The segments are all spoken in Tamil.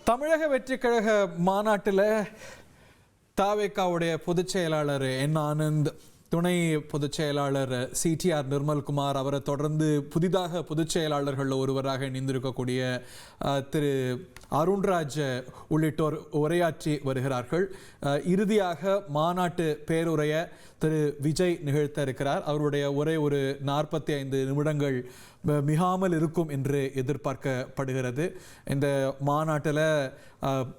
தமிழக வெற்றி கழக மாநாட்டில் தாவேகாவுடைய பொதுச் செயலாளர் என் ஆனந்த், துணை பொதுச் செயலாளர் சிடிஆர் நிர்மல்குமார், அவரை தொடர்ந்து புதிதாக பொதுச் செயலாளர்களில் ஒருவராக இணைந்திருக்கக்கூடிய திரு அருண்ராஜ் உள்ளிட்டோர் உரையாற்றி வருகிறார்கள். இறுதியாக மாநாட்டு பேருரையை திரு விஜய் நிகழ்த்த இருக்கிறார். அவருடைய உரை ஒரு 45 நிமிடங்கள் மிகாமல் இருக்கும் என்று எதிர்பார்க்கப்படுகிறது. இந்த மாநாட்டில்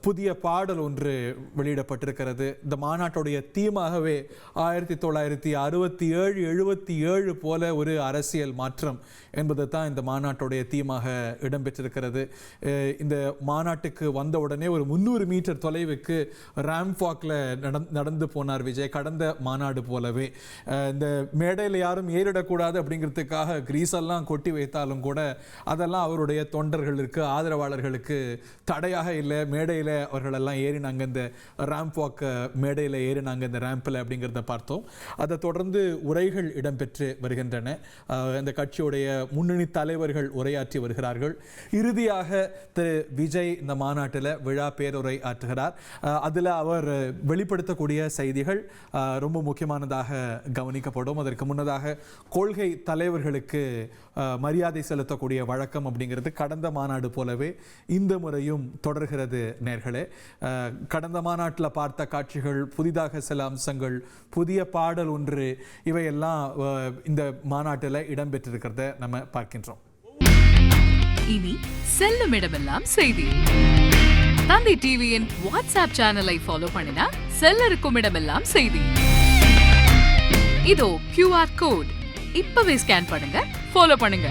புதிய பாடல் ஒன்று வெளியிடப்பட்டிருக்கிறது. இந்த மாநாட்டுடைய தீமாகவே 1967-77 போல ஒரு அரசியல் மாற்றம் என்பது தான் இந்த மாநாட்டுடைய தீமாக இடம்பெற்றிருக்கிறது. இந்த மாநாட்டுக்கு வந்தவுடனே ஒரு 300 மீட்டர் தொலைவுக்கு ராம்வாக்கில் நடந்து போனார் விஜய். கடந்த மாநாடு போலவே இந்த மேடையில் யாரும் ஏறிடக்கூடாது அப்படிங்கிறதுக்காக கிரீஸெல்லாம் கொட்டி வைத்தாலும் கூட அதெல்லாம் அவருடைய தொண்டர்களுக்கு, ஆதரவாளர்களுக்கு தடையாக இல்லை. மேடையில் அவர்களெல்லாம் ஏறினாங்க, இந்த ரேம்ப் வாக் மேடையில் ஏறினாங்க, இந்த ரேம்பில் அப்படிங்கிறத பார்த்தோம். அதை தொடர்ந்து உரைகள் இடம்பெற்று வருகின்றன. இந்த கட்சியுடைய முன்னணி தலைவர்கள் உரையாற்றி வருகிறார்கள். இறுதியாக திரு விஜய் இந்த மாநாட்டில் விழா பேருரை ஆற்றுகிறார். அதில் அவர் வெளிப்படுத்தக்கூடிய செய்திகள் ரொம்ப முக்கியமானதாக கவனிக்கப்படும். அதற்கு முன்னதாக கொள்கை தலைவர்களுக்கு மரியாதை செலுத்தக்கூடிய வழக்கம் அப்படிங்கிறது கடந்த மாநாடு போலவே இந்த முறையும் தொடர்கிறது. நேர்களே, கடந்த மாநாட்டில் பார்த்த காட்சிகள், புதிதாக சில அம்சங்கள், புதிய பாடல் ஒன்று, இவையெல்லாம் இந்த மாநாட்டில் இடம்பெற்றிருக்கிறத நம்ம பார்க்கின்றோம். இனி செல்லும் இடமெல்லாம் செய்தி. தந்தி டிவியின் வாட்ஸ்அப் சேனலை ஃபாலோ பண்ணினா செல்ல இருக்கும் இடமெல்லாம் செய்தி. இதோ QR கோட், இப்பவே ஸ்கேன் பண்ணுங்க, ஃபாலோ பண்ணுங்க.